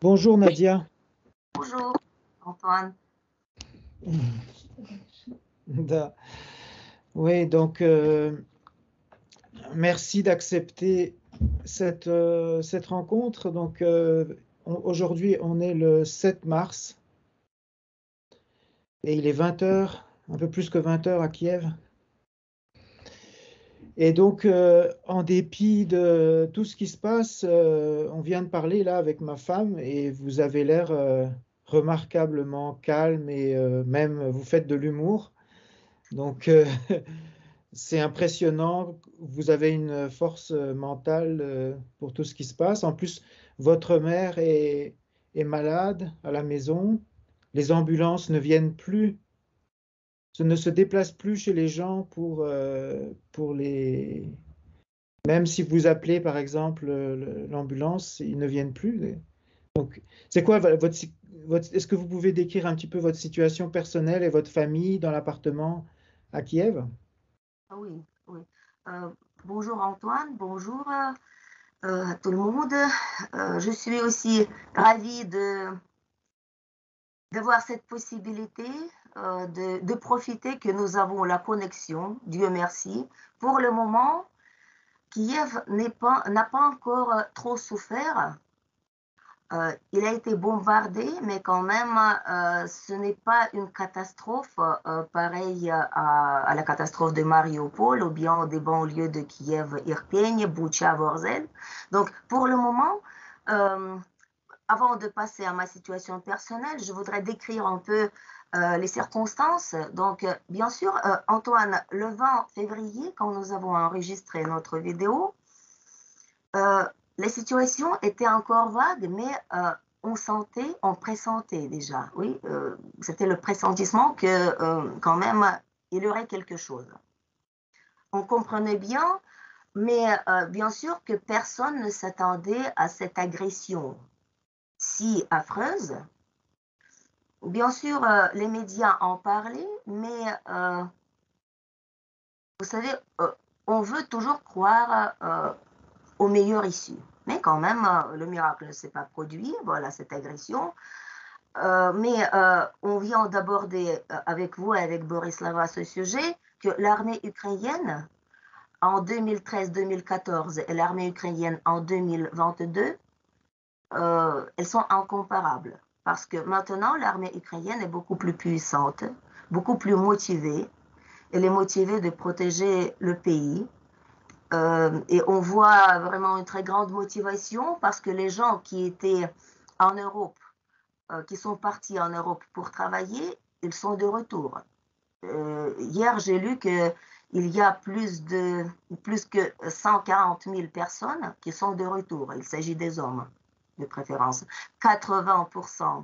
Bonjour Nadia. Bonjour Antoine. Oui, donc merci d'accepter cette rencontre. Donc aujourd'hui, on est le 7 mars et il est 20 heures, un peu plus que 20 heures à Kiev. Et donc, en dépit de tout ce qui se passe, on vient de parler là avec ma femme et vous avez l'air remarquablement calme et même vous faites de l'humour. Donc, c'est impressionnant. Vous avez une force mentale pour tout ce qui se passe. En plus, votre mère est malade à la maison. Les ambulances ne viennent plus, ne se déplacent plus chez les gens pour les... Même si vous appelez, par exemple, l'ambulance, ils ne viennent plus. Donc, c'est quoi est-ce que vous pouvez décrire un petit peu votre situation personnelle et votre famille dans l'appartement à Kiev? Oui, oui. Euh, Bonjour Antoine, bonjour à tout le monde. Je suis aussi ravie d'avoir cette possibilité de profiter que nous avons la connexion, Dieu merci. Pour le moment, Kiev n'a pas encore trop souffert. Il a été bombardé, mais quand même, ce n'est pas une catastrophe pareille à la catastrophe de Mariupol ou bien des banlieues de Kiev, Irpin, Boucha, Vorzel. Donc, pour le moment, euh, avant de passer à ma situation personnelle, je voudrais décrire un peu les circonstances. Donc, bien sûr, Antoine, le 20 février, quand nous avons enregistré notre vidéo, euh, les situations étaient encore vagues, mais on pressentait déjà, oui, c'était le pressentiment que quand même, il y aurait quelque chose. On comprenait bien, mais bien sûr que personne ne s'attendait à cette agression si affreuse. Bien sûr, les médias en parlaient, mais vous savez, on veut toujours croire au meilleur issue. Mais quand même, le miracle ne s'est pas produit, voilà cette agression. Mais on vient d'aborder avec vous et avec Borislava ce sujet que l'armée ukrainienne en 2013-2014 et l'armée ukrainienne en 2022, elles sont incomparables. Parce que maintenant, l'armée ukrainienne est beaucoup plus puissante, beaucoup plus motivée. Elle est motivée de protéger le pays. Et on voit vraiment une très grande motivation parce que les gens qui étaient en Europe, qui sont partis en Europe pour travailler, ils sont de retour. Hier, j'ai lu qu'il y a plus que 140 000 personnes qui sont de retour. Il s'agit des hommes, de préférence. 80%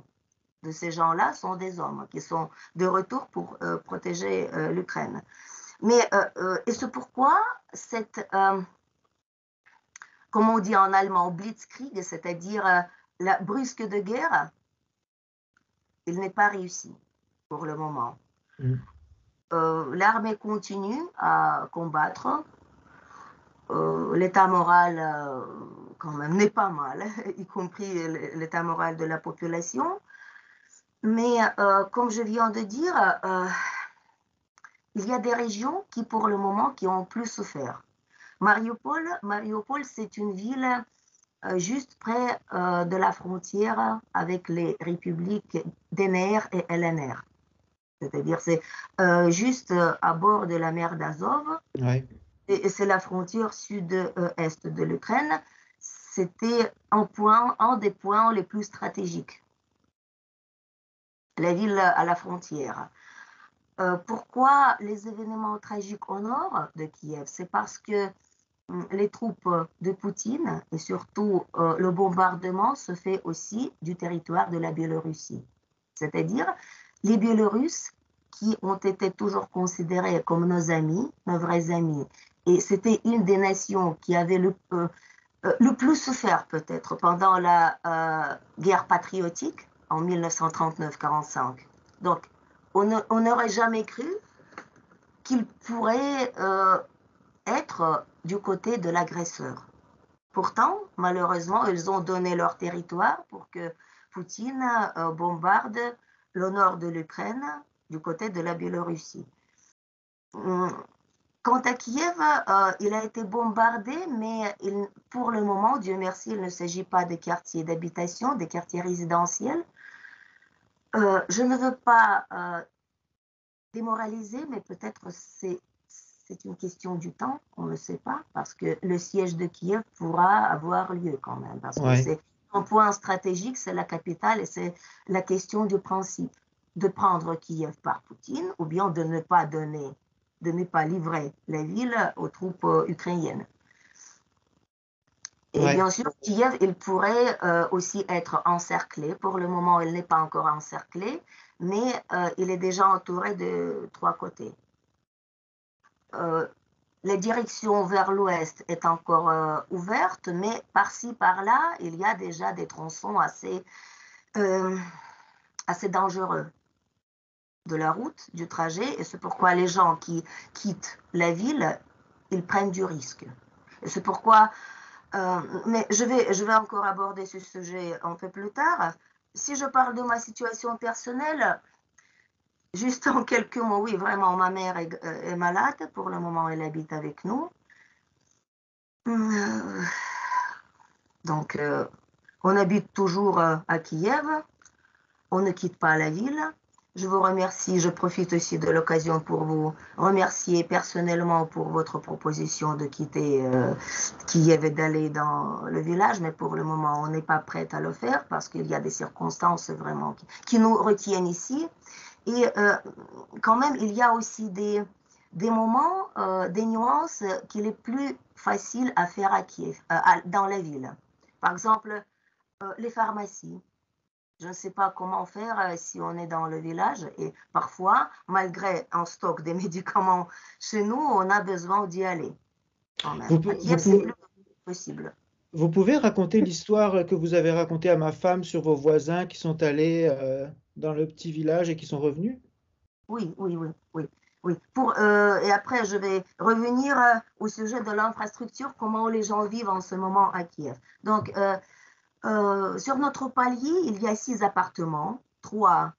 de ces gens-là sont des hommes qui sont de retour pour protéger l'Ukraine. Mais et c'est pourquoi cette, comme on dit en allemand, blitzkrieg, c'est-à-dire la brusque de guerre, il n'est pas réussi pour le moment. L'armée continue à combattre. L'état moral, quand même, n'est pas mal, y compris l'état moral de la population. Mais comme je viens de dire, il y a des régions qui, pour le moment, qui ont plus souffert. Mariupol, c'est une ville juste près de la frontière avec les républiques DNR et LNR. C'est-à-dire, c'est juste à bord de la mer d'Azov. Ouais. Et c'est la frontière sud-est de l'Ukraine. C'était un des points les plus stratégiques. La ville à la frontière. Pourquoi les événements tragiques au nord de Kiev? C'est parce que les troupes de Poutine et surtout le bombardement se fait aussi du territoire de la Biélorussie. C'est-à-dire les Biélorusses qui ont été toujours considérés comme nos amis, nos vrais amis. Et c'était une des nations qui avait le plus souffert peut-être pendant la guerre patriotique en 1939-45. Donc, on n'aurait jamais cru qu'il pourrait être du côté de l'agresseur. Pourtant, malheureusement, ils ont donné leur territoire pour que Poutine bombarde le nord de l'Ukraine du côté de la Biélorussie. Quant à Kiev, il a été bombardé, mais pour le moment, Dieu merci, il ne s'agit pas de quartiers d'habitation, des quartiers résidentiels. Je ne veux pas démoraliser, mais peut-être c'est une question du temps, on ne sait pas, parce que le siège de Kiev pourra avoir lieu quand même, parce que Ouais. c'est un point stratégique, c'est la capitale et c'est la question du principe de prendre Kiev par Poutine ou bien de ne pas livrer la ville aux troupes ukrainiennes. Et Ouais. bien sûr, Kiev, il pourrait aussi être encerclé. Pour le moment, il n'est pas encore encerclé, mais il est déjà entouré de 3 côtés. La direction vers l'ouest est encore ouverte, mais par-ci, par-là, il y a déjà des tronçons assez dangereux de la route, du trajet, et c'est pourquoi les gens qui quittent la ville, ils prennent du risque. Et c'est pourquoi, mais je vais encore aborder ce sujet un peu plus tard. Si je parle de ma situation personnelle, juste en quelques mots, oui, vraiment, ma mère est malade. Pour le moment, elle habite avec nous. Donc, on habite toujours à Kiev. On ne quitte pas la ville. Je vous remercie. Je profite aussi de l'occasion pour vous remercier personnellement pour votre proposition de quitter Kiev et d'aller dans le village. Mais pour le moment, on n'est pas prête à le faire parce qu'il y a des circonstances vraiment qui nous retiennent ici. Et quand même, il y a aussi des moments, des nuances qu'il est plus facile à faire à Kiev, dans la ville. Par exemple, les pharmacies. Je ne sais pas comment faire si on est dans le village et parfois, malgré un stock de médicaments chez nous, on a besoin d'y aller quand même. Vous, À pou- vous, Kiev, c'est pou- plus possible. vous pouvez raconter l'histoire que vous avez racontée à ma femme sur vos voisins qui sont allés dans le petit village et qui sont revenus? Oui, oui, oui, oui. Oui. Et après, je vais revenir au sujet de l'infrastructure, comment les gens vivent en ce moment à Kiev. Donc, sur notre palier, il y a 6 appartements, 3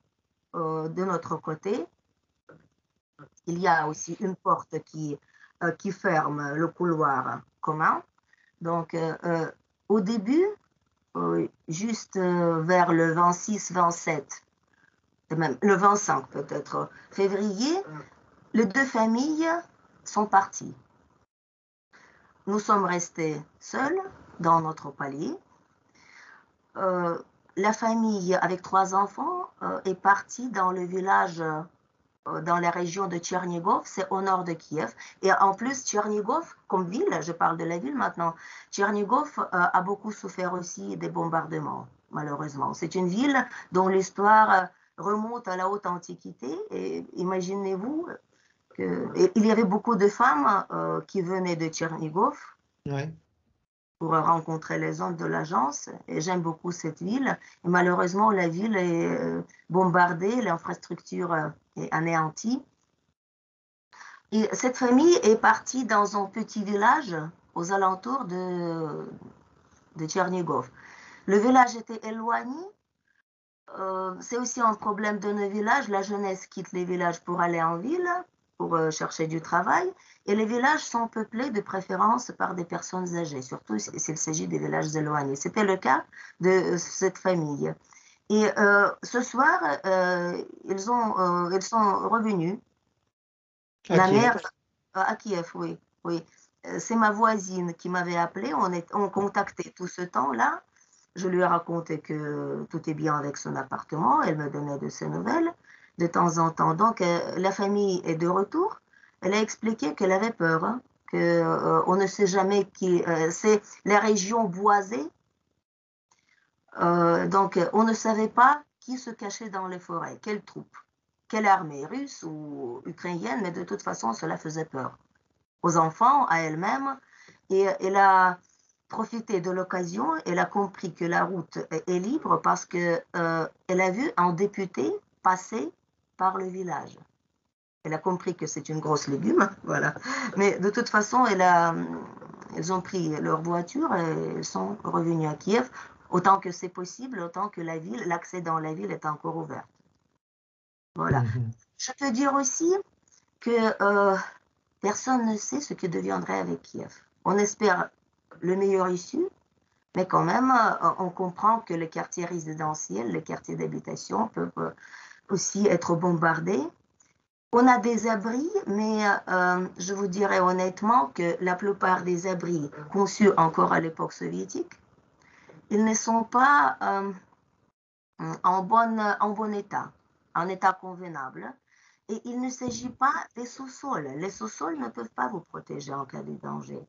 de notre côté. Il y a aussi une porte qui ferme le couloir commun. Donc, au début, juste vers le 26-27, même le 25 peut-être, février, les 2 familles sont parties. Nous sommes restés seuls dans notre palier. La famille avec 3 enfants est partie dans le village dans la région de Tchernigov, c'est au nord de Kiev. Et en plus, Tchernigov, comme ville, je parle de la ville maintenant, Tchernigov a beaucoup souffert aussi des bombardements, malheureusement. C'est une ville dont l'histoire remonte à la haute antiquité. Et imaginez-vous qu'il y avait beaucoup de femmes qui venaient de Tchernigov Ouais. pour rencontrer les hommes de l'agence. Et j'aime beaucoup cette ville. Et malheureusement, la ville est bombardée, l'infrastructure est anéantie. Et cette famille est partie dans un petit village aux alentours de Tchernigov. Le village était éloigné. C'est aussi un problème de nos villages. La jeunesse quitte les villages pour aller en ville, pour chercher du travail. Et les villages sont peuplés de préférence par des personnes âgées, surtout s'il s'agit des villages éloignés. C'était le cas de cette famille. Et ce soir, ils sont revenus. À La Kiev. mère, à Kiev, oui, oui. C'est ma voisine qui m'avait appelé. On contactait tout ce temps-là. Je lui ai raconté que tout est bien avec son appartement. Elle me donnait de ses nouvelles de temps en temps. Donc, la famille est de retour. Elle a expliqué qu'elle avait peur, hein, on ne sait jamais qui. C'est la région boisée. Donc, on ne savait pas qui se cachait dans les forêts, quelle troupe, quelle armée, russe ou ukrainienne, mais de toute façon, cela faisait peur aux enfants, à elle-même. Et elle a profité de l'occasion, elle a compris que la route est libre parce qu'elle a vu un député passer par le village. Elle a compris que c'est une grosse légume, voilà. Mais de toute façon, ils ont pris leur voiture et ils sont revenus à Kiev, autant que c'est possible, autant que la ville, l'accès dans la ville est encore ouvert. Voilà. Mhm. Je peux dire aussi que personne ne sait ce que deviendrait avec Kiev. On espère le meilleur issue, mais quand même, on comprend que les quartiers résidentiels, les quartiers d'habitation peuvent aussi être bombardés. On a des abris, mais je vous dirais honnêtement que la plupart des abris conçus encore à l'époque soviétique, ils ne sont pas en bon état, en état convenable. Et il ne s'agit pas des sous-sols. Les sous-sols ne peuvent pas vous protéger en cas de danger.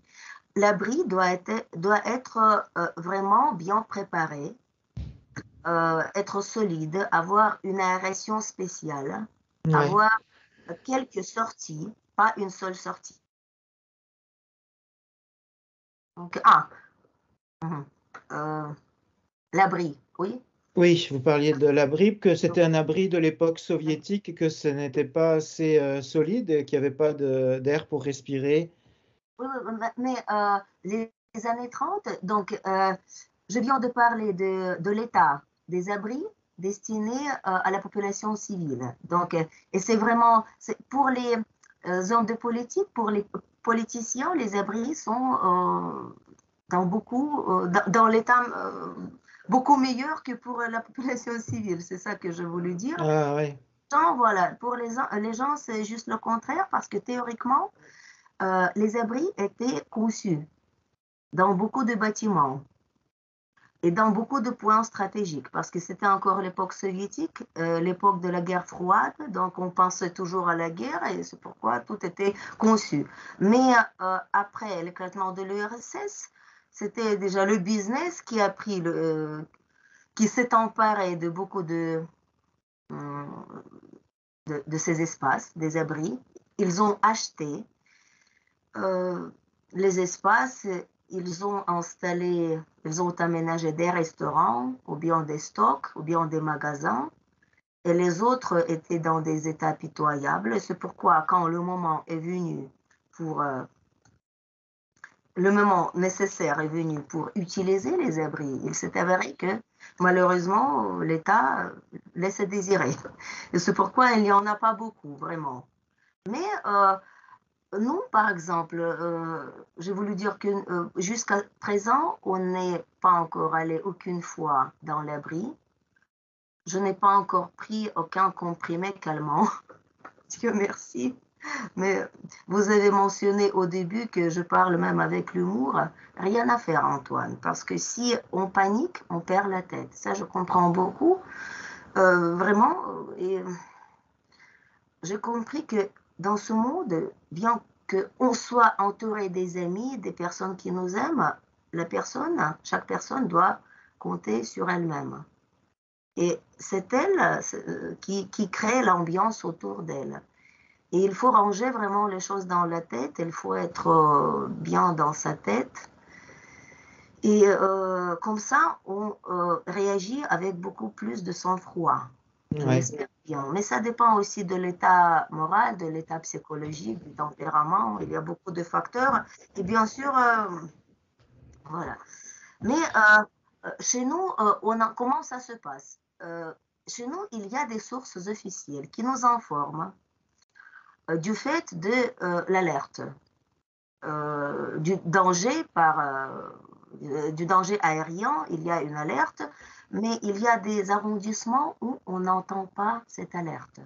L'abri doit être vraiment bien préparé, être solide, avoir une aération spéciale, Ouais. avoir quelques sorties, pas une seule sortie. Donc, l'abri, oui. Oui, vous parliez de l'abri, que c'était un abri de l'époque soviétique et que ce n'était pas assez solide, et qu'il n'y avait pas d'air pour respirer. Oui, mais les années 30, donc je viens de parler de l'état des abris destinés à la population civile. Donc, et c'est vraiment, pour les hommes de politique, pour les politiciens, les abris sont dans l'état beaucoup meilleur que pour la population civile. C'est ça que je voulais dire. Ah ouais. Donc, voilà, pour les gens, c'est juste le contraire parce que théoriquement, les abris étaient conçus dans beaucoup de bâtiments et dans beaucoup de points stratégiques, parce que c'était encore l'époque soviétique, l'époque de la guerre froide, donc on pensait toujours à la guerre et c'est pourquoi tout était conçu. Mais après l'éclatement de l'URSS, c'était déjà le business qui a pris qui s'est emparé de beaucoup de ces espaces, des abris. Ils ont acheté les espaces, ils ont aménagé des restaurants, ou bien des stocks, ou bien des magasins, et les autres étaient dans des états pitoyables. C'est pourquoi, quand le moment est venu le moment nécessaire est venu pour utiliser les abris, il s'est avéré que malheureusement l'État laissait désirer. Et c'est pourquoi il n'y en a pas beaucoup, vraiment. Mais nous, par exemple, j'ai voulu dire que jusqu'à présent, on n'est pas encore allé aucune fois dans l'abri. Je n'ai pas encore pris aucun comprimé calmant. Dieu merci. Mais vous avez mentionné au début que je parle même avec l'humour. Rien à faire, Antoine, parce que si on panique, on perd la tête. Ça, je comprends beaucoup. Vraiment, et j'ai compris que dans ce monde, bien qu'on soit entouré des amis, des personnes qui nous aiment, chaque personne doit compter sur elle-même. Et c'est elle qui crée l'ambiance autour d'elle. Et il faut ranger vraiment les choses dans la tête, il faut être bien dans sa tête. Et comme ça, on réagit avec beaucoup plus de sang-froid. Je Ouais. l'espère bien. Mais ça dépend aussi de l'état moral, de l'état psychologique, du tempérament. Il y a beaucoup de facteurs. Et bien sûr, voilà. Mais chez nous, comment ça se passe? Chez nous, il y a des sources officielles qui nous informent du fait de l'alerte, du danger du danger aérien. Il y a une alerte, mais il y a des arrondissements où on n'entend pas cette alerte.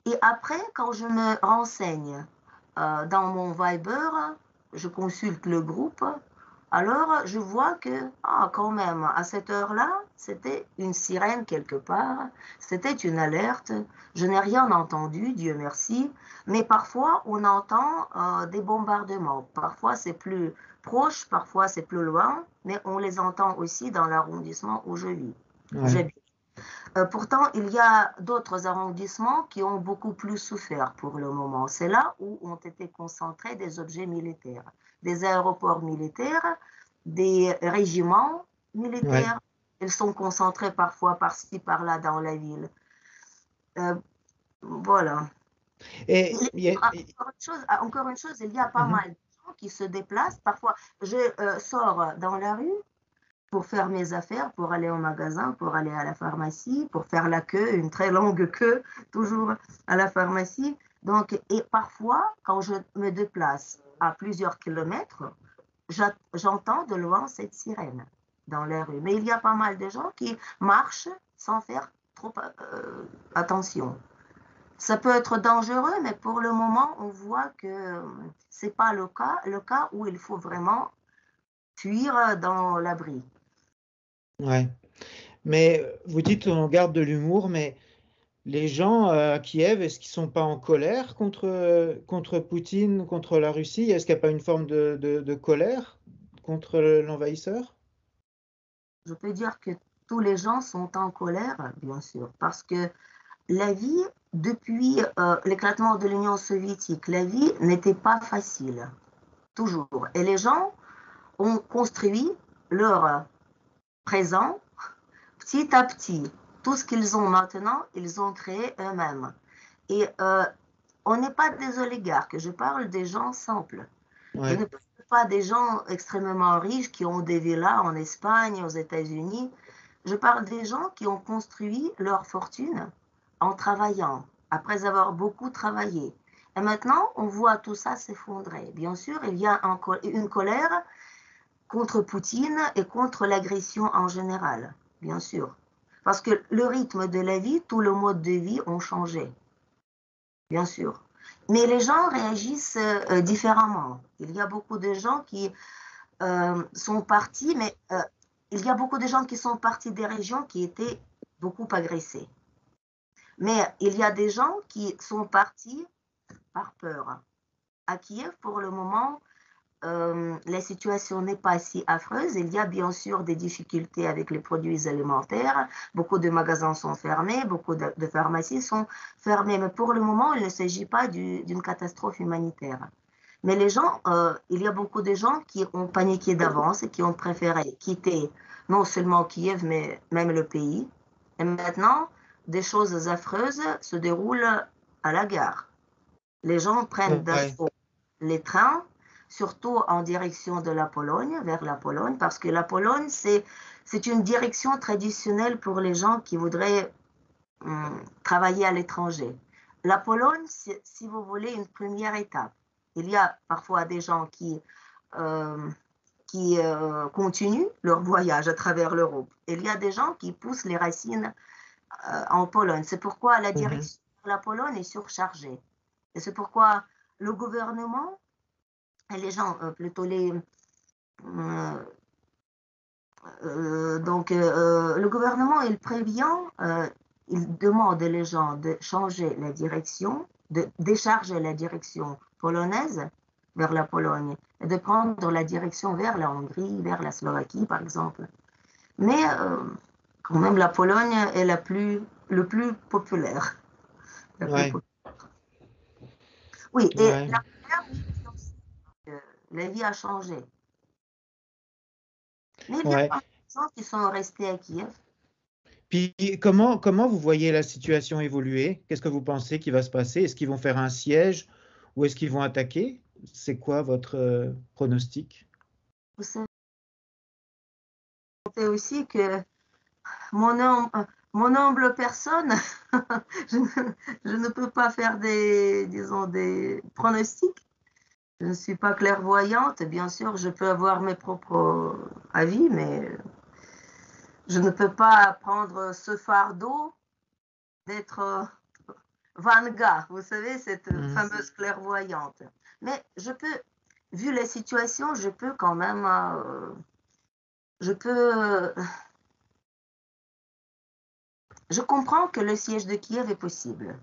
Et après, quand je me renseigne dans mon Viber, je consulte le groupe, alors je vois que, quand même, à cette heure-là, c'était une sirène quelque part, c'était une alerte, je n'ai rien entendu, Dieu merci, mais parfois on entend des bombardements, parfois c'est plus proche, parfois c'est plus loin, mais on les entend aussi dans l'arrondissement où je vis. Ouais. Pourtant, il y a d'autres arrondissements qui ont beaucoup plus souffert pour le moment. C'est là où ont été concentrés des objets militaires, des aéroports militaires, des régiments Ouais. militaires. Ils sont concentrés parfois par-ci, par-là dans la ville. Voilà. Et Encore une chose, il y a pas Mhm. mal. gens qui se déplacent. Parfois, je sors dans la rue pour faire mes affaires, pour aller au magasin, pour aller à la pharmacie, pour faire la queue, une très longue queue, toujours à la pharmacie. Donc, et parfois, quand je me déplace à plusieurs kilomètres, j'entends de loin cette sirène dans les rues. Mais il y a pas mal de gens qui marchent sans faire trop attention. Ça peut être dangereux, mais pour le moment, on voit que ce n'est pas le cas où il faut vraiment fuir dans l'abri. Ouais. Mais vous dites on garde de l'humour, mais les gens à Kiev, est-ce qu'ils sont pas en colère contre Poutine, contre la Russie? Est-ce qu'il n'y a pas une forme de colère contre l'envahisseur? Je peux dire que tous les gens sont en colère, bien sûr, parce que la vie, depuis l'éclatement de l'Union soviétique, la vie n'était pas facile, toujours. Et les gens ont construit leur présent petit à petit. Tout ce qu'ils ont maintenant, ils ont créé eux-mêmes. Et on n'est pas des oligarques, je parle des gens simples. Je ne Ouais. parle pas des gens extrêmement riches qui ont des villas en Espagne, aux États-Unis. Je parle des gens qui ont construit leur fortune en travaillant, après avoir beaucoup travaillé. Et maintenant, on voit tout ça s'effondrer. Bien sûr, il y a une colère contre Poutine et contre l'agression en général, bien sûr. Parce que le rythme de la vie, tout le mode de vie ont changé, bien sûr. Mais les gens réagissent différemment. Il y a beaucoup de gens qui sont partis, mais il y a beaucoup de gens qui sont partis des régions qui étaient beaucoup agressées. Mais il y a des gens qui sont partis par peur. À Kiev, pour le moment, la situation n'est pas si affreuse. Il y a bien sûr des difficultés avec les produits alimentaires. Beaucoup de magasins sont fermés, beaucoup de pharmacies sont fermées. Mais pour le moment, il ne s'agit pas d'une catastrophe humanitaire. Mais les gens, il y a beaucoup de gens qui ont paniqué d'avance et qui ont préféré quitter non seulement Kiev, mais même le pays. Et maintenant, des choses affreuses se déroulent à la gare. Les gens prennent Ouais. d'assaut les trains, surtout en direction de la Pologne, vers la Pologne, parce que la Pologne, c'est une direction traditionnelle pour les gens qui voudraient travailler à l'étranger. La Pologne, c'est, si vous voulez, une première étape. Il y a parfois des gens qui continuent leur voyage à travers l'Europe. Il y a des gens qui poussent les racines en Pologne. C'est pourquoi la Mhm. direction de la Pologne est surchargée. Et c'est pourquoi le gouvernement et les gens, plutôt les... le gouvernement, il prévient, il demande les gens de changer la direction, de décharger la direction polonaise vers la Pologne et de prendre la direction vers la Hongrie, vers la Slovaquie, par exemple. Mais quand même, la Pologne est le plus populaire. La plus Ouais. populaire. Oui, et Ouais. la première, oui, bien sûr, la vie a changé. Mais il y a Ouais. pas mal de gens qui sont restés à Kiev. Puis comment vous voyez la situation évoluer? Qu'est-ce que vous pensez qui va se passer? Est-ce qu'ils vont faire un siège ou est-ce qu'ils vont attaquer? C'est quoi votre pronostic? Vous savez aussi que mon, mon humble personne, je ne, je ne peux pas faire disons, des pronostics. Je ne suis pas clairvoyante. Bien sûr, je peux avoir mes propres avis, mais je ne peux pas prendre ce fardeau d'être Vanga, vous savez, cette Mhm. fameuse clairvoyante. Mais je peux, vu la situation, je peux quand même, je peux, je comprends que le siège de Kiev est possible.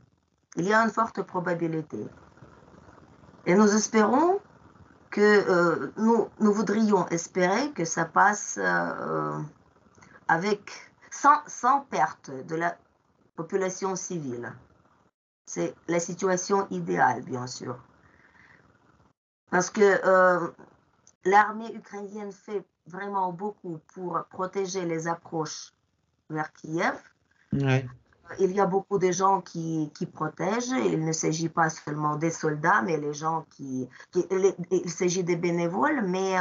Il y a une forte probabilité. Et nous espérons que, nous voudrions espérer que ça passe sans perte de la population civile. C'est la situation idéale, bien sûr. Parce que l'armée ukrainienne fait vraiment beaucoup pour protéger les approches vers Kiev. Ouais. il y a beaucoup de gens qui protègent. Il ne s'agit pas seulement des soldats, mais les gens il s'agit des bénévoles, mais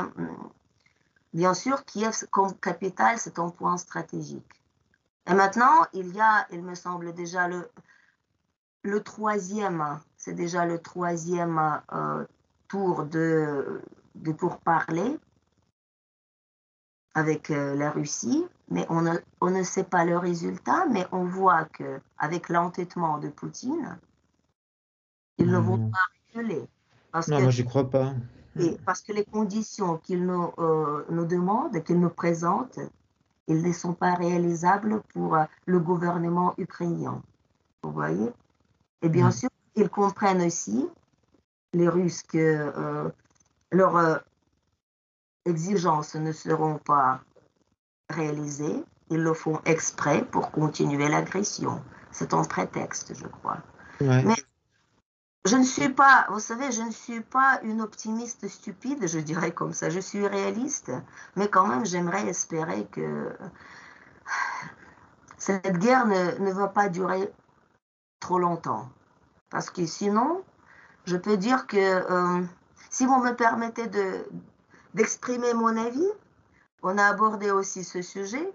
bien sûr, Kiev comme capitale, c'est un point stratégique. Et maintenant, il me semble déjà le troisième, c'est déjà le troisième tour de pourparlers avec la Russie, mais on ne sait pas le résultat, mais on voit qu'avec l'entêtement de Poutine, ils ne vont Non, pas reculer. Parce non, que, moi, j'y crois pas. parce que les conditions qu'ils nous demandent, qu'ils nous présentent, ils ne sont pas réalisables pour le gouvernement ukrainien. Vous voyez? Et bien sûr, ils comprennent aussi, les Russes, que leurs exigences ne seront pas réalisées. Ils le font exprès pour continuer l'agression. C'est un prétexte, je crois. Ouais. Mais je ne suis pas, vous savez, je ne suis pas une optimiste stupide, je dirais comme ça. Je suis réaliste, mais quand même, j'aimerais espérer que cette guerre ne va pas durer trop longtemps. Parce que sinon, je peux dire que si vous me permettez d'exprimer mon avis, on a abordé aussi ce sujet.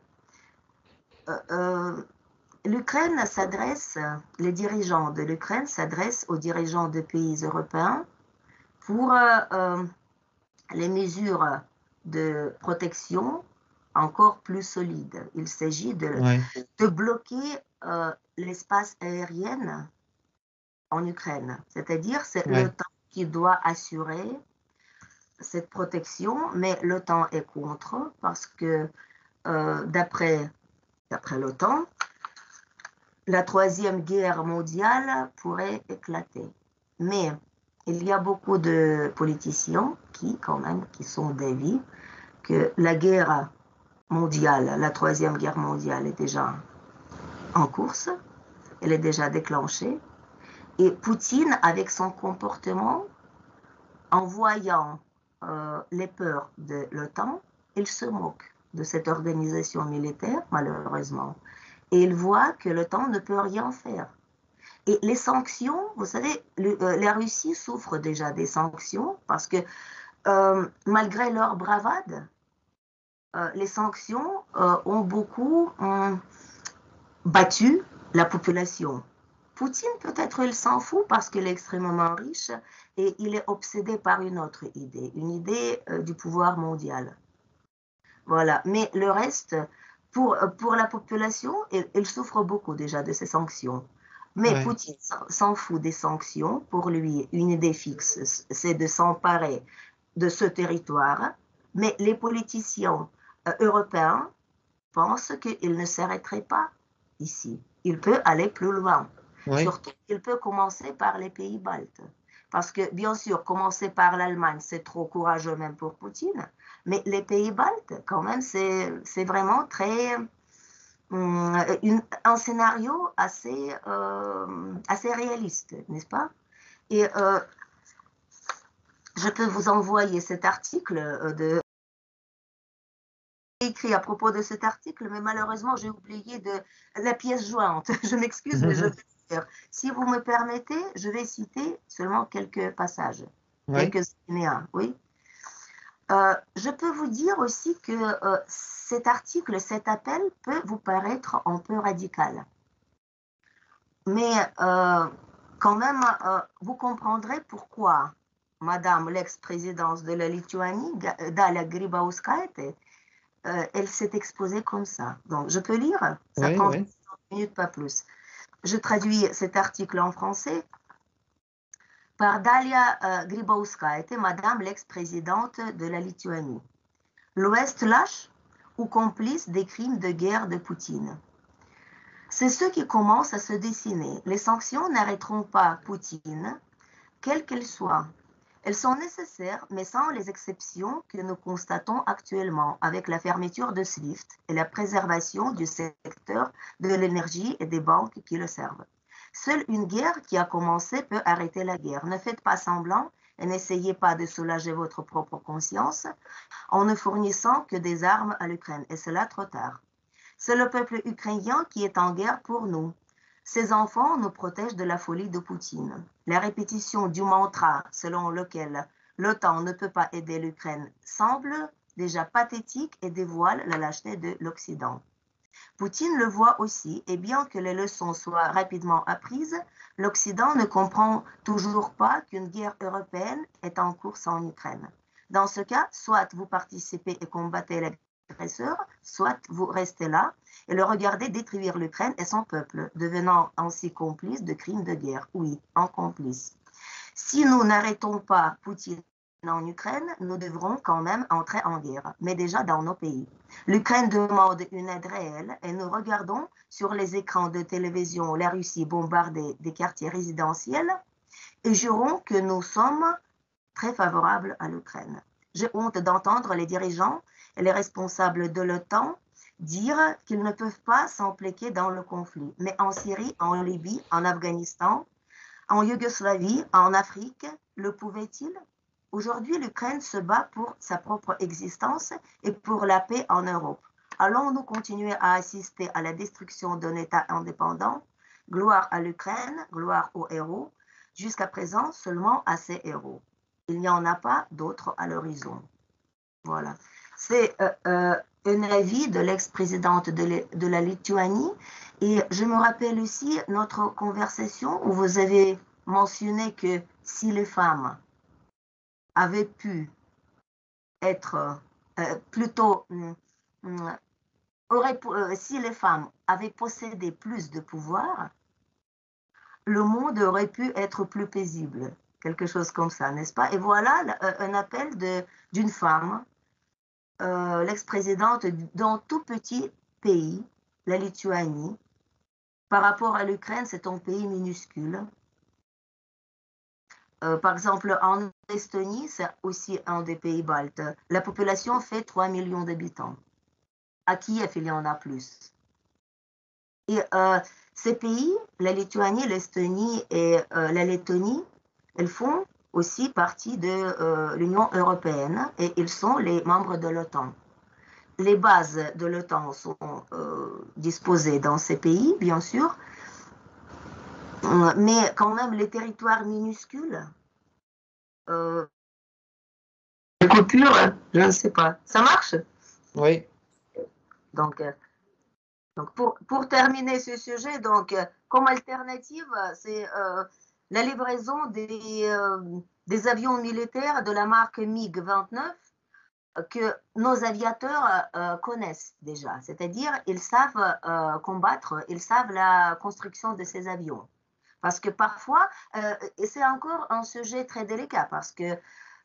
L'Ukraine s'adresse, les dirigeants de l'Ukraine s'adressent aux dirigeants de pays européens pour les mesures de protection encore plus solides. Il s'agit de bloquer l'espace aérien en Ukraine. C'est-à-dire, c'est l'OTAN qui doit assurer cette protection, mais l'OTAN est contre parce que d'après l'OTAN, la troisième guerre mondiale pourrait éclater. Mais il y a beaucoup de politiciens qui sont d'avis que la guerre mondiale, la troisième guerre mondiale est déjà en course, elle est déjà déclenchée. Et Poutine, avec son comportement, en voyant les peurs de l'OTAN, il se moque de cette organisation militaire, malheureusement. Et il voit que l'OTAN ne peut rien faire. Et les sanctions, vous savez, la Russie souffre déjà des sanctions parce que malgré leur bravade, les sanctions ont beaucoup battu la population. Poutine, peut-être, il s'en fout parce qu'il est extrêmement riche et il est obsédé par une autre idée, une idée du pouvoir mondial. Voilà. Mais le reste, pour la population, il souffre beaucoup déjà de ces sanctions. Mais Poutine s'en fout des sanctions. Pour lui, une idée fixe, c'est de s'emparer de ce territoire. Mais les politiciens européens pensent qu'il ne s'arrêterait pas ici. Il peut aller plus loin. Surtout, il peut commencer par les pays baltes. Parce que, bien sûr, commencer par l'Allemagne, c'est trop courageux même pour Poutine. Mais les pays baltes, quand même, c'est vraiment un scénario assez réaliste, n'est-ce pas? Et je peux vous envoyer cet article écrit à propos de cet article, mais malheureusement, j'ai oublié la pièce jointe. Je m'excuse, mais je vais le faire. Si vous me permettez, je vais citer seulement quelques passages, quelques alinéas, oui. Je peux vous dire aussi que cet article, cet appel peut vous paraître un peu radical. Mais quand même, vous comprendrez pourquoi Madame l'ex-présidente de la Lituanie, Dalia Grybauskaitė, elle s'est exposée comme ça. Donc, je peux lire? Ça prend 30 minutes, pas plus. Je traduis cet article en français. Par Dalia Grybauskaitė, Madame l'ex-présidente de la Lituanie. L'Ouest lâche ou complice des crimes de guerre de Poutine. C'est ce qui commence à se dessiner. Les sanctions n'arrêteront pas Poutine, quelles qu'elles soient. Elles sont nécessaires, mais sans les exceptions que nous constatons actuellement avec la fermeture de SWIFT et la préservation du secteur de l'énergie et des banques qui le servent. Seule une guerre qui a commencé peut arrêter la guerre. Ne faites pas semblant et n'essayez pas de soulager votre propre conscience en ne fournissant que des armes à l'Ukraine. Et c'est là trop tard. C'est le peuple ukrainien qui est en guerre pour nous. Ces enfants nous protègent de la folie de Poutine. La répétition du mantra selon lequel l'OTAN ne peut pas aider l'Ukraine semble déjà pathétique et dévoile la lâcheté de l'Occident. Poutine le voit aussi, et bien que les leçons soient rapidement apprises, l'Occident ne comprend toujours pas qu'une guerre européenne est en cours en Ukraine. Dans ce cas, soit vous participez et combattez l'agresseur, soit vous restez là et le regardez détruire l'Ukraine et son peuple, devenant ainsi complice de crimes de guerre. Oui, en complice. Si nous n'arrêtons pas Poutine en Ukraine, nous devrons quand même entrer en guerre, mais déjà dans nos pays. L'Ukraine demande une aide réelle et nous regardons sur les écrans de télévision la Russie bombarder des quartiers résidentiels et jurons que nous sommes très favorables à l'Ukraine. J'ai honte d'entendre les dirigeants et les responsables de l'OTAN dire qu'ils ne peuvent pas s'impliquer dans le conflit. Mais en Syrie, en Libye, en Afghanistan, en Yougoslavie, en Afrique, le pouvait-il? Aujourd'hui, l'Ukraine se bat pour sa propre existence et pour la paix en Europe. Allons-nous continuer à assister à la destruction d'un État indépendant? Gloire à l'Ukraine, gloire aux héros, jusqu'à présent seulement à ces héros. Il n'y en a pas d'autres à l'horizon. Voilà. C'est un avis de l'ex-présidente de la Lituanie. Et je me rappelle aussi notre conversation où vous avez mentionné que si les femmes avaient pu être plutôt, si les femmes avaient possédé plus de pouvoir, le monde aurait pu être plus paisible. Quelque chose comme ça, n'est-ce pas? Et voilà un appel d'une femme, l'ex-présidente d'un tout petit pays, la Lituanie. Par rapport à l'Ukraine, c'est un pays minuscule. Par exemple, en Estonie, c'est aussi un des pays baltes. La population fait 3 millions d'habitants. À Kiev, il y en a plus. Et ces pays, la Lituanie, l'Estonie et la Lettonie, elles font aussi partie de l'Union européenne et ils sont les membres de l'OTAN. Les bases de l'OTAN sont disposées dans ces pays, bien sûr, mais quand même les territoires minuscules, coupure, je ne sais pas. Ça marche? Oui. Donc pour terminer ce sujet, donc, comme alternative, c'est la livraison des avions militaires de la marque MiG-29 que nos aviateurs connaissent déjà. C'est-à-dire, ils savent combattre, ils savent la construction de ces avions. Parce que parfois, et c'est encore un sujet très délicat, parce que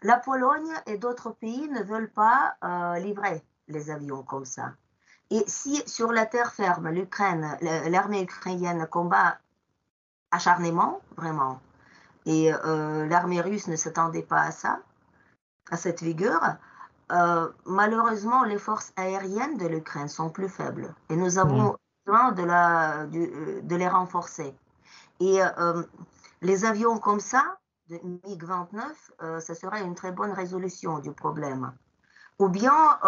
la Pologne et d'autres pays ne veulent pas livrer les avions comme ça. Et si sur la terre ferme, l'Ukraine, l'armée ukrainienne combat acharnement, vraiment, et l'armée russe ne s'attendait pas à ça, à cette vigueur, malheureusement, les forces aériennes de l'Ukraine sont plus faibles. Et nous avons besoin de les renforcer. Et les avions comme ça, de MiG-29, ça serait une très bonne résolution du problème. Ou bien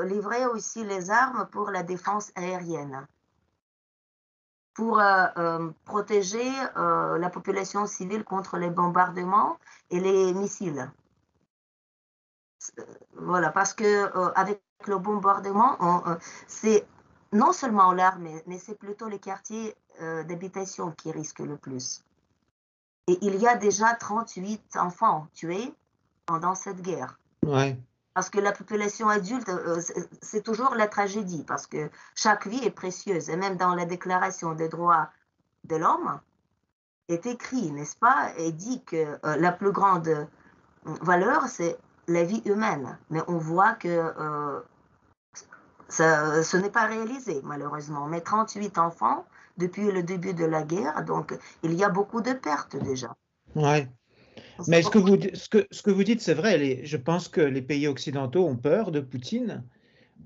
livrer aussi les armes pour la défense aérienne, pour protéger la population civile contre les bombardements et les missiles. Voilà, parce que avec le bombardement, c'est non seulement l'armée, mais c'est plutôt les quartiers d'habitation qui risquent le plus. Et il y a déjà 38 enfants tués pendant cette guerre. Ouais. Parce que la population adulte, c'est toujours la tragédie, parce que chaque vie est précieuse. Et même dans la Déclaration des droits de l'homme, est écrit, n'est-ce pas, et dit que la plus grande valeur, c'est la vie humaine. Mais on voit que ce n'est pas réalisé, malheureusement. Mais 38 enfants depuis le début de la guerre, donc il y a beaucoup de pertes déjà. Ouais. Mais ce que vous dites, c'est vrai. Je pense que les pays occidentaux ont peur de Poutine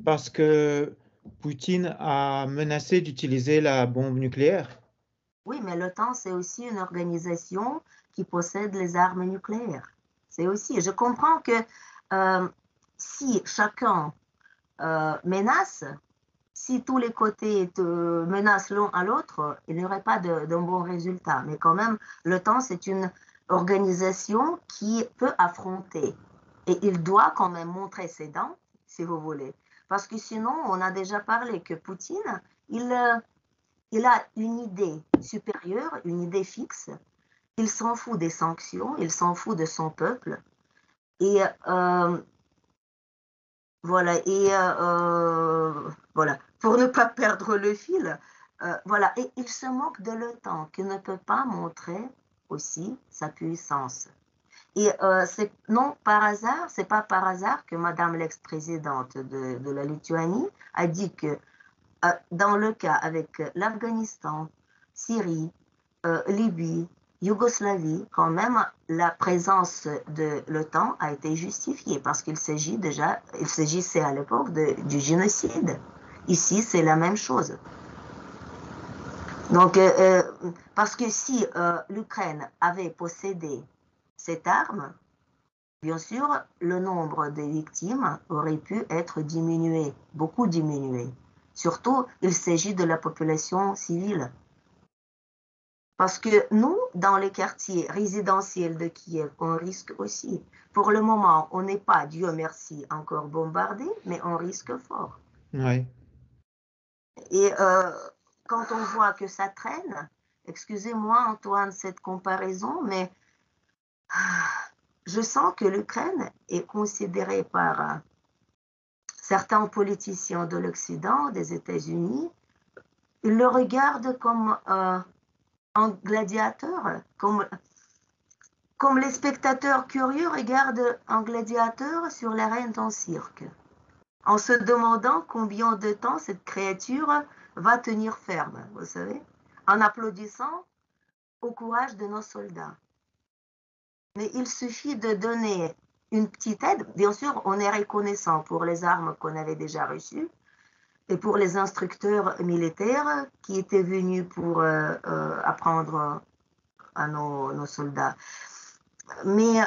parce que Poutine a menacé d'utiliser la bombe nucléaire. Oui, mais l'OTAN, c'est aussi une organisation qui possède les armes nucléaires. C'est aussi, je comprends que si chacun menace, si tous les côtés te menacent l'un à l'autre, il n'y aurait pas d'un bon résultat. Mais quand même, l'OTAN, c'est une organisation qui peut affronter. Et il doit quand même montrer ses dents, si vous voulez. Parce que sinon, on a déjà parlé que Poutine, il a une idée supérieure, une idée fixe. Il s'en fout des sanctions, il s'en fout de son peuple. Et voilà, voilà, pour ne pas perdre le fil, voilà, et il se moque de l'OTAN, qui ne peut pas montrer aussi sa puissance. Et c'est non par hasard, c'est pas par hasard que Madame l'ex-présidente de la Lituanie a dit que dans le cas avec l'Afghanistan, Syrie, Libye, Yougoslavie, quand même, la présence de l'OTAN a été justifiée parce qu'il s'agissait à l'époque du génocide. Ici, c'est la même chose. Donc, parce que si l'Ukraine avait possédé cette arme, bien sûr, le nombre de victimes aurait pu être diminué, beaucoup diminué. Surtout, il s'agit de la population civile. Parce que nous, dans les quartiers résidentiels de Kiev, on risque aussi. Pour le moment, on n'est pas, Dieu merci, encore bombardé, mais on risque fort. Ouais. Et quand on voit que ça traîne, excusez-moi Antoine cette comparaison, mais je sens que l'Ukraine est considérée par certains politiciens de l'Occident, des États-Unis, ils le regardent comme un gladiateur, comme les spectateurs curieux regardent un gladiateur sur l'arène d'un cirque, en se demandant combien de temps cette créature va tenir ferme, vous savez, en applaudissant au courage de nos soldats. Mais il suffit de donner une petite aide. Bien sûr, on est reconnaissant pour les armes qu'on avait déjà reçues et pour les instructeurs militaires qui étaient venus pour apprendre à nos soldats. Mais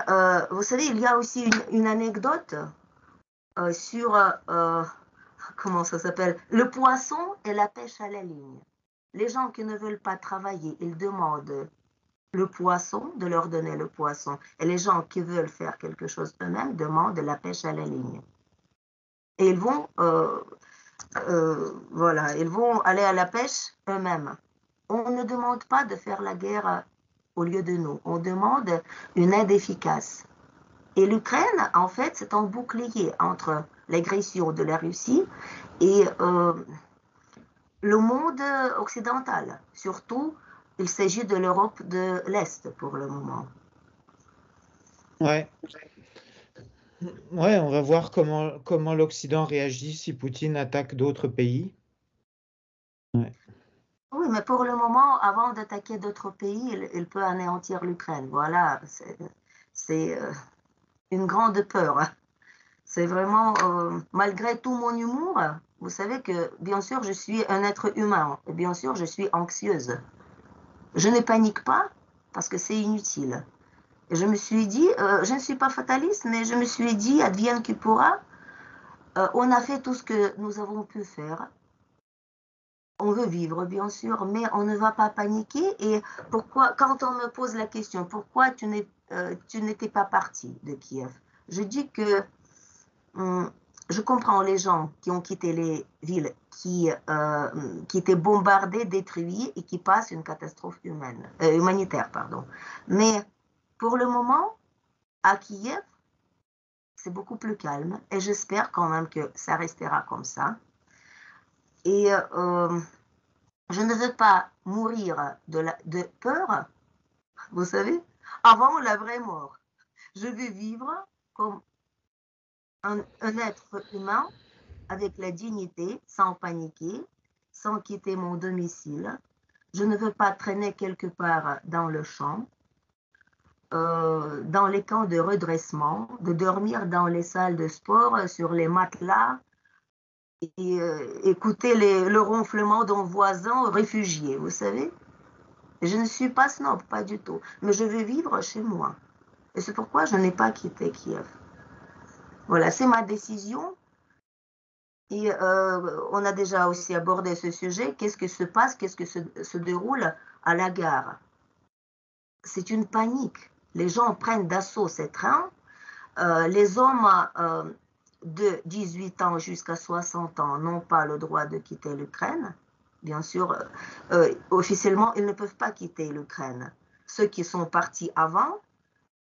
vous savez, il y a aussi une anecdote sur, comment ça s'appelle, le poisson et la pêche à la ligne. Les gens qui ne veulent pas travailler, ils demandent le poisson, de leur donner le poisson. Et les gens qui veulent faire quelque chose eux-mêmes demandent la pêche à la ligne. Et ils vont, voilà, ils vont aller à la pêche eux-mêmes. On ne demande pas de faire la guerre au lieu de nous. On demande une aide efficace. Et l'Ukraine, en fait, c'est un bouclier entre l'agression de la Russie et le monde occidental. Surtout, il s'agit de l'Europe de l'Est pour le moment. Ouais. Ouais, on va voir comment l'Occident réagit si Poutine attaque d'autres pays. Ouais. Oui, mais pour le moment, avant d'attaquer d'autres pays, il peut anéantir l'Ukraine. Voilà, c'est une grande peur. C'est vraiment, malgré tout mon humour, vous savez que, bien sûr, je suis un être humain. Et bien sûr, je suis anxieuse. Je ne panique pas parce que c'est inutile. Et je me suis dit, je ne suis pas fataliste, mais je me suis dit, advienne qui pourra, on a fait tout ce que nous avons pu faire. On veut vivre, bien sûr, mais on ne va pas paniquer. Et pourquoi, quand on me pose la question, pourquoi tu n'étais pas parti de Kiev? Je dis que je comprends les gens qui ont quitté les villes, qui étaient bombardées, détruites et qui passent une catastrophe humanitaire. Pardon. Mais pour le moment, à Kiev, c'est beaucoup plus calme et j'espère quand même que ça restera comme ça. Et je ne veux pas mourir de peur, vous savez, avant la vraie mort. Je veux vivre comme un être humain avec la dignité, sans paniquer, sans quitter mon domicile. Je ne veux pas traîner quelque part dans le champ, dans les camps de redressement, de dormir dans les salles de sport, sur les matelas, et écouter le ronflement d'un voisin réfugié, vous savez. Je ne suis pas snob, pas du tout, mais je veux vivre chez moi. Et c'est pourquoi je n'ai pas quitté Kiev. Voilà, c'est ma décision. Et on a déjà aussi abordé ce sujet. Qu'est-ce que se passe, qu'est-ce que se déroule à la gare? C'est une panique. Les gens prennent d'assaut ces trains. Les hommes de 18 ans jusqu'à 60 ans n'ont pas le droit de quitter l'Ukraine. Bien sûr, officiellement, ils ne peuvent pas quitter l'Ukraine. Ceux qui sont partis avant,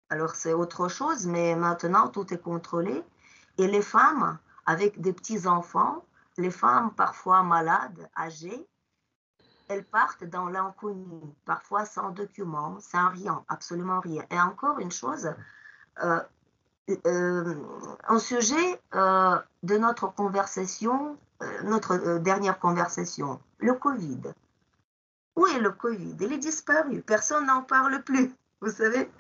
alors c'est autre chose, mais maintenant tout est contrôlé. Et les femmes avec des petits-enfants, les femmes parfois malades, âgées, elles partent dans l'inconnu, parfois sans documents, sans rien, absolument rien. Et encore une chose, euh, un sujet de notre conversation, notre dernière conversation, le Covid. Où est le Covid? Il est disparu. Personne n'en parle plus. Vous savez,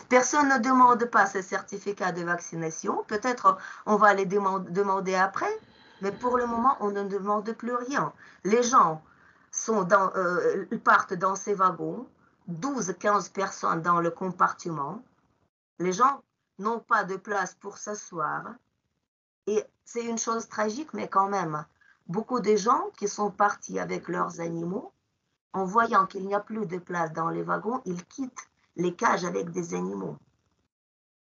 personne ne demande pas ces certificats de vaccination. Peut-être on va les demander après, mais pour le moment, on ne demande plus rien. Les gens partent dans ces wagons, 12-15 personnes dans le compartiment. Les gens n'ont pas de place pour s'asseoir. Et c'est une chose tragique, mais quand même, beaucoup de gens qui sont partis avec leurs animaux, en voyant qu'il n'y a plus de place dans les wagons, ils quittent les cages avec des animaux.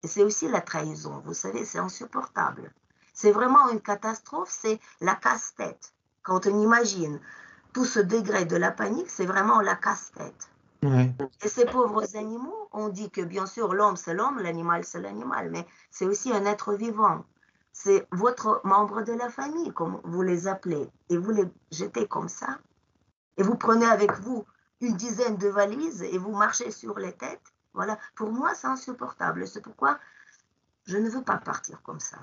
Et c'est aussi la trahison, vous savez, c'est insupportable. C'est vraiment une catastrophe, c'est la casse-tête. Quand on imagine tout ce degré de la panique, c'est vraiment la casse-tête. Ouais. Et ces pauvres animaux, on dit que bien sûr l'homme c'est l'homme, l'animal c'est l'animal, mais c'est aussi un être vivant. C'est votre membre de la famille, comme vous les appelez, et vous les jetez comme ça. Et vous prenez avec vous une dizaine de valises et vous marchez sur les têtes. Voilà, pour moi c'est insupportable. C'est pourquoi je ne veux pas partir comme ça.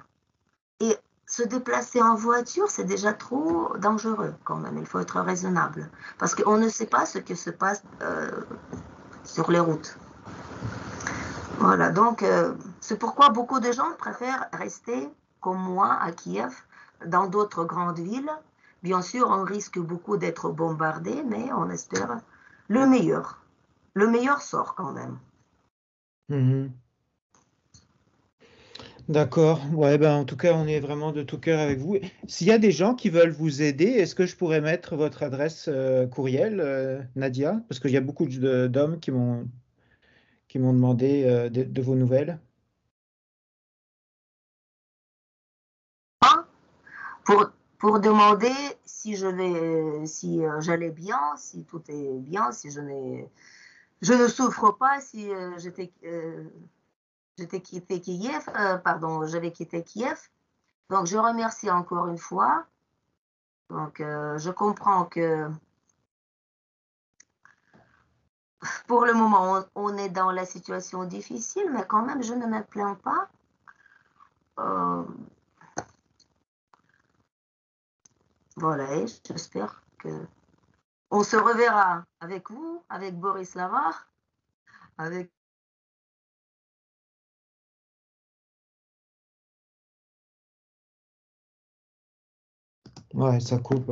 Et se déplacer en voiture, c'est déjà trop dangereux quand même. Il faut être raisonnable. Parce qu'on ne sait pas ce qui se passe sur les routes. Voilà, donc c'est pourquoi beaucoup de gens préfèrent rester comme moi à Kiev, dans d'autres grandes villes. Bien sûr, on risque beaucoup d'être bombardé, mais on espère le meilleur. Le meilleur sort quand même. Mhm. D'accord. Ouais, ben, en tout cas, on est vraiment de tout cœur avec vous. S'il y a des gens qui veulent vous aider, est-ce que je pourrais mettre votre adresse courriel, Nadia? Parce qu'il y a beaucoup d'hommes qui m'ont demandé de vos nouvelles. Pour, pour demander si si j'allais bien, si tout est bien, si je ne souffre pas, si j'étais quitté Kiev, pardon, j'avais quitté Kiev. Donc je remercie encore une fois. Donc je comprends que pour le moment on est dans la situation difficile, mais quand même je ne me plains pas. Euh, voilà, et j'espère que on se reverra avec vous, avec Boris Lavard, avec Ouais, ça coupe.